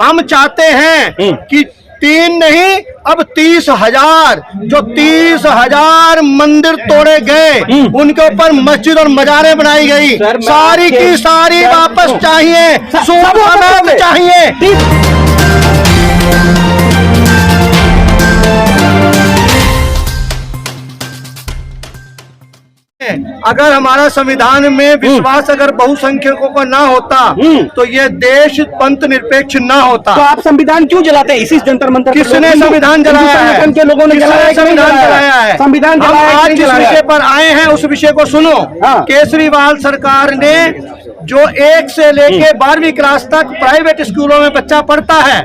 हम चाहते हैं कि 3 नहीं अब 30,000 जो 30,000 मंदिर तोड़े गए उनके ऊपर मस्जिद और मजारें बनाई गई, सारी की सारी वापस चाहिए, सूद चाहिए। अगर हमारा संविधान में विश्वास अगर बहुसंख्यकों को ना होता तो ये देश पंथ निरपेक्ष ना होता। तो आप संविधान क्यों जलाते हैं? इसी जंतर मंतर किसने संविधान जलाया है? के लोगों ने संविधान जलाया है। संविधान हम आज जिस विषय पर आए हैं उस विषय को सुनो। केजरीवाल सरकार ने जो 1 से लेके 12वीं क्लास तक प्राइवेट स्कूलों में बच्चा पढ़ता है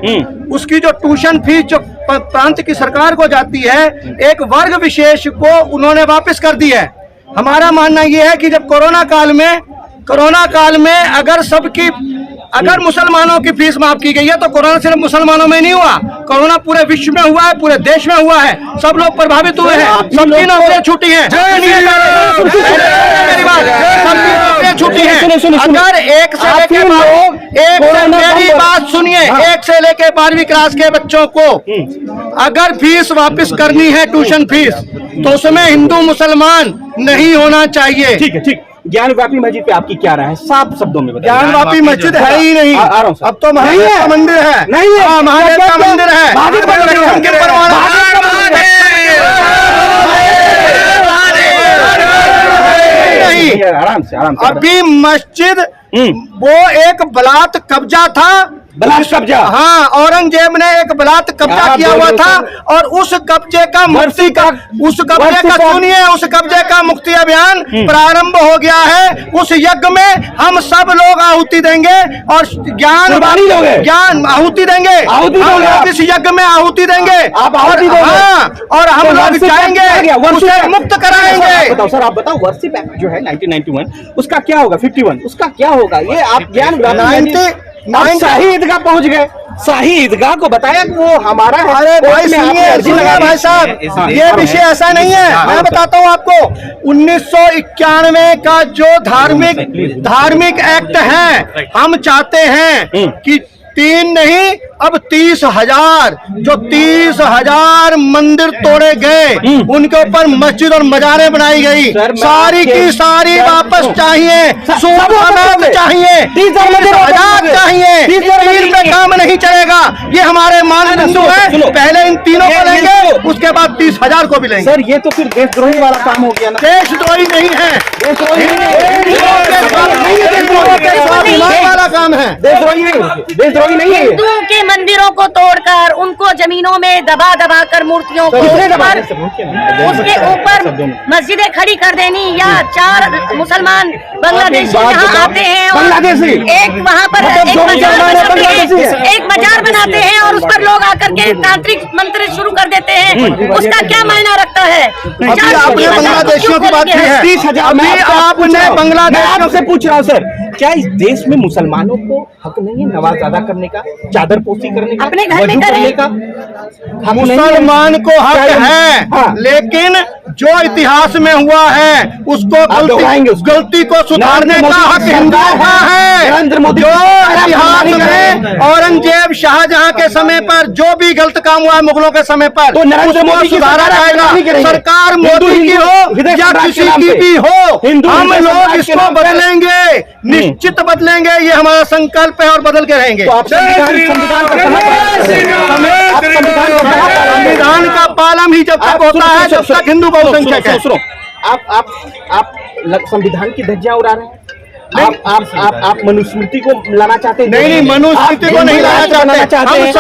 उसकी जो ट्यूशन फीस जो प्रांत की सरकार को जाती है, एक वर्ग विशेष को उन्होंने वापस कर दी है। हमारा मानना यह है कि जब कोरोना काल में अगर मुसलमानों की फीस माफ की गई है तो कोरोना सिर्फ मुसलमानों में नहीं हुआ, कोरोना पूरे विश्व में हुआ है, पूरे देश में हुआ है, सब लोग प्रभावित हुए हैं, सबकी नौकरियां छूटी हैं। मेरी बात, सबकी नौकरियां छूटी हैं। अगर मेरी बात सुनिए, 1 से लेके 12वीं क्लास के बच्चों को अगर फीस वापस करनी है ट्यूशन फीस तो उसमें हिंदू मुसलमान नहीं होना चाहिए। ठीक है, ठीक। ज्ञानवापी मस्जिद पे आपकी क्या राय है? साफ शब्दों में बताइए। ज्ञानवापी मस्जिद है ही नहीं, अब तो महादेव का मंदिर है। नहीं है, महादेव का मंदिर है। आराम से अभी मस्जिद वो एक बलात् कब्जा था, बलात् कब्जा। हाँ, औरंगजेब ने एक बलात् कब्जा किया हुआ था और उस कब्जे का मुक्ति अभियान प्रारंभ हो गया है। उस यज्ञ में हम सब लोग आहुति देंगे और ज्ञान आहुति देंगे, इस यज्ञ में आहुति देंगे और हम लोग जाएंगे, उसे मुक्त कराएंगे। बताओ सर, आप बताओ वर्शिप एक्ट जो है 1991 उसका क्या होगा? 51 उसका क्या होगा? ये आप ज्ञान शाही ईदगाह पहुंच गए, शाही ईदगाह को बताया कि वो हमारा है। अरे भाई सुनिए भाई साहब, ये विषय ऐसा नहीं है। मैं बताता हूँ आपको, 1991 का जो धार्मिक एक्ट है, हम चाहते हैं कि 3 नहीं अब 30,000 जो 30,000 मंदिर तोड़े गए उनके ऊपर मस्जिद और मजारें बनाई गई, सारी की सारी वापस चाहिए, सूद चाहिए, 30,000 चाहिए। 3 पे काम नहीं चलेगा, ये हमारे मानदंड है। पहले इन तीनों को लेंगे, उसके बाद 30,000 को भी लेंगे। सर ये तो फिर देशद्रोही वाला काम हो गया ना? देशद्रोही नहीं है, स्वाभिमान वाला काम है, देशद्रोही नहीं है। हिंदुओं के मंदिरों को तोड़कर उनको जमीनों में दबा कर मूर्तियों को उसके ऊपर मस्जिदें खड़ी कर देनी, या 4 मुसलमान बांग्लादेशी यहाँ आते हैं और एक वहाँ पर एक मजार बनाते हैं और उस पर लोग आकर के तांत्रिक मंत्र शुरू कर देते हैं, उसका क्या मायना रखता है? आपने बांग्लादेशियों की बात की है, 30,000 आपने बांग्लादेशियों से पूछ रहा हूँ सर, क्या इस देश में मुसलमानों को हक नहीं है नमाज अदा करने का, चादर पोशी करने का, अपने घर में करने का? मुसलमान को हक है, लेकिन जो इतिहास में हुआ है उसको गलती को सुधारने का हक हिंदुओं का है। जो इतिहास में औरंगजेब शाहजहां के समय पर जो भी गलत काम हुआ है मुगलों के समय पर, तो नरेंद्र मोदी सुधारा जाएगा। सरकार मोदी की हो या किसी की भी हो, हम लोग इसको बदलेंगे, निश्चित बदलेंगे, ये हमारा संकल्प है और बदल के रहेंगे। संविधान का पालन ही जब तक होता है जब तक हिंदू बहुसंख्यक है। आप संविधान की धज्जियां उड़ा रहे हैं। आप मनुस्मृति को लाना चाहते हैं? नहीं, मनुस्मृति को नहीं लाना चाहते, हम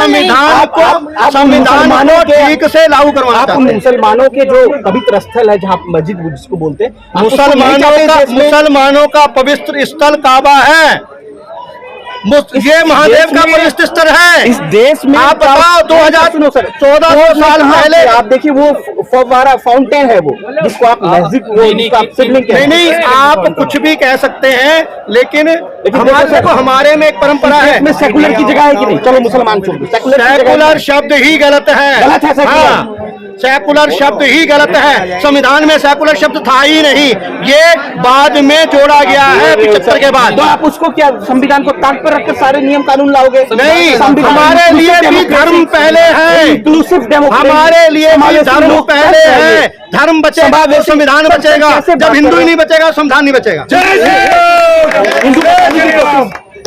संविधान को ठीक से लागू करवाना चाहते हैं। मुसलमानों के जो पवित्र स्थल है जहाँ मस्जिद जिसको बोलते हैं, मुसलमानों का पवित्र स्थल काबा है, ये महादेव का पवित्र स्थल है इस देश में। आप बताओ 2014 साल पहले आप देखिए वो फव्वारा फाउंटेन है वो जिसको आप मस्जिद नहीं, आप कुछ भी कह सकते हैं, लेकिन हमारे में एक परंपरा है। इसमें सेकुलर की जगह है कि नहीं? चलो मुसलमान छोड़ दो, सेकुलर शब्द ही गलत है। सेकुलर शब्द ही गलत है। संविधान में सेकुलर शब्द था ही नहीं, ये बाद में जोड़ा गया है 75 के बाद। तो आप उसको क्या संविधान को ताक पर रखकर सारे नियम कानून लाओगे? नहीं, हमारे लिए भी धर्म पहले है, इंक्लूसिव डेमोक्रेसी, हमारे लिए भी धर्म पहले है। धर्म बचेगा तो संविधान बचेगा, जब हिंदू ही नहीं बचेगा संविधान नहीं बचेगा।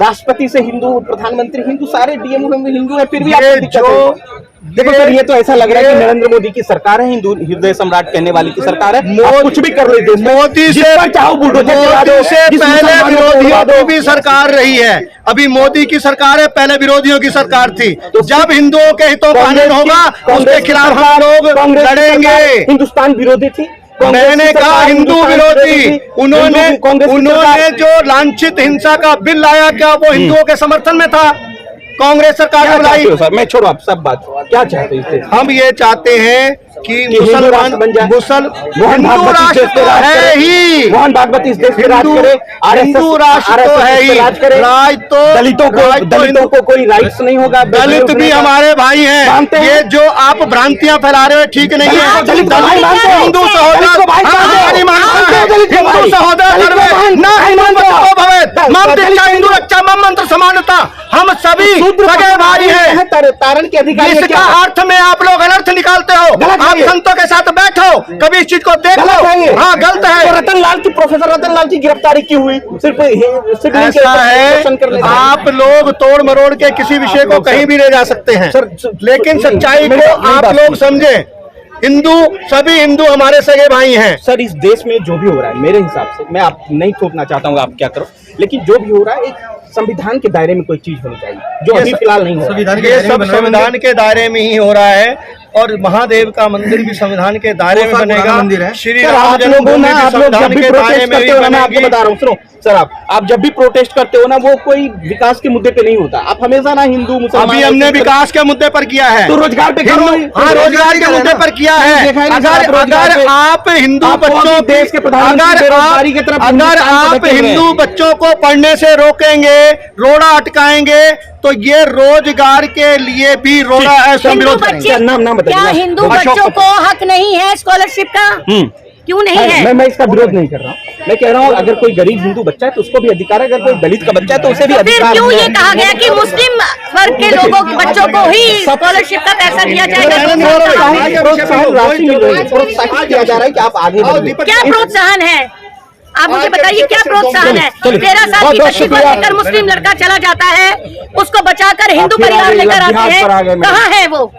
राष्ट्रपति से हिंदू, प्रधानमंत्री हिंदू, सारे डीएम हिंदू है, फिर भी ये आपको दिक्कत है। देखो सर, ये तो ऐसा लग रहा है कि नरेंद्र मोदी की सरकार है, हिंदू हृदय सम्राट कहने वाली की सरकार है। आप कुछ भी कर लेते हैं, मोदी से चाहो मोदी से पहले विरोधियों की भी सरकार रही है। अभी मोदी की सरकार है, पहले विरोधियों की सरकार थी। तो जब हिंदुओं के हितों का कानून होगा उसके खिलाफ हम लोग लड़ेंगे। हिंदुस्तान विरोधी थी, मैंने कहा हिंदू विरोधी। उन्होंने जो लांछित हिंसा का बिल लाया, क्या वो हिंदुओं के समर्थन में था? कांग्रेस सरकार ने लाई। सर मैं छोड़ो, आप सब बात क्या चाहते हैं? हम ये चाहते हैं कि मुसलमान बन जाए, हिंदू राष्ट्र तो है ही, मोहन भागवत इस देश पे राज करे, हिंदू राष्ट्र तो है ही, राज तो दलितों को कोई राइट्स नहीं होगा। दलित भी हमारे भाई हैं। ये जो आप भ्रांतियां फैला रहे हो ठीक नहीं है। हिंदू सहोदर हिंदू रक्षा मम मंत्र समानता, हम सभी सगे भाई हैं। तारण के अधिकारी इसका अर्थ में आप लोग अनर्थ निकालते हो। आप संतों के साथ बैठो, कभी इस चीज को देखो। हाँ गलत है। तो रतनलाल की, प्रोफेसर रतनलाल की गिरफ्तारी क्यों हुई? सिर्फ ऐसा है, आप लोग तोड़ मरोड़ के किसी विषय को कहीं भी ले जा सकते हैं, लेकिन सच्चाई को आप लोग समझे। हिंदू, सभी हिंदू हमारे सगे भाई हैं। सर इस देश में जो भी हो रहा है, मेरे हिसाब से, मैं आप नहीं थोपना चाहता हूँ आप क्या करो, लेकिन जो भी हो रहा है एक संविधान के दायरे में कोई चीज होनी चाहिए, जो अभी फिलहाल नहीं हो रहा है। ये सब संविधान के दायरे में ही हो रहा है, और महादेव का मंदिर भी संविधान के दायरे में बनेगा। श्री राम जन्मभूमि भी संविधान के दायरे में ही मैं आपको बता रहा हूँ, सुनो सर, आप जब भी प्रोटेस्ट करते हो ना, वो कोई विकास के मुद्दे पे नहीं होता। आप हमेशा ना हिंदू मुसलमान, अभी हमने विकास के मुद्दे पर किया है, तो रोजगार पे करो। हाँ, रोजगार के मुद्दे पर किया है। अगर आप हिंदू बच्चों देश के प्रधानमंत्री अगर आप हिंदू बच्चों को पढ़ने से रोकेंगे, रोड़ा अटकाएंगे, तो ये रोजगार के लिए भी रोड़ा है। क्या हिंदू बच्चों को हक नहीं है स्कॉलरशिप का? क्यों नहीं है? मैं इसका विरोध नहीं कर रहा हूँ। मैं कह रहा हूँ अगर कोई गरीब हिंदू बच्चा है तो उसको भी अधिकार है, अगर कोई दलित का बच्चा है तो उसे भी अधिकार है। क्यों ये कहा गया कि मुस्लिम वर्ग के लोगों के बच्चों को ही स्कॉलरशिप का पैसा दिया जाएगा? प्रोत्साहित किया जा रहा है कि आप आगे बढ़िए। क्या प्रोत्साहन है? आप मुझे बताइए क्या प्रोत्साहन है? 13 साल की बच्ची को लेकर मुस्लिम लड़का चला जाता है, उसको बचाकर हिंदू परिवार लेकर आते हैं, कहाँ है वो?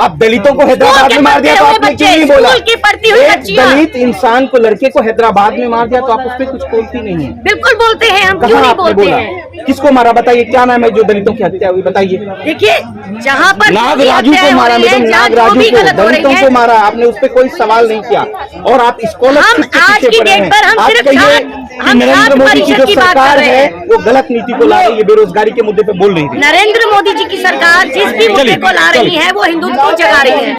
आप दलितों को हैदराबाद में मार दिया तो आपने क्यों नहीं बोला? की पढ़ती हुई एक दलित इंसान को, लड़के को हैदराबाद में मार दिया तो आप उस पर कुछ बोलती नहीं है? बिल्कुल बोलते हैं हम, क्यों नहीं बोलते हैं? किसको मारा बताइए, क्या नाम है जो दलितों की हत्या हुई बताइए? देखिए, जहाँ पर नागराजू को मारा, मैडम नागराजू को, दलितों को मारा, आपने उस पर कोई सवाल नहीं किया। और आप स्कॉलरशिप के पीछे पड़े हैं। आप कहिए कि नरेंद्र मोदी की जो सरकार है वो गलत नीति को ला रही है, बेरोजगारी के मुद्दे पे बोल रही है। नरेंद्र मोदी जी की सरकार जिस भी मुद्दे को ला रही है वो हिंदुत्व को जगा रही है।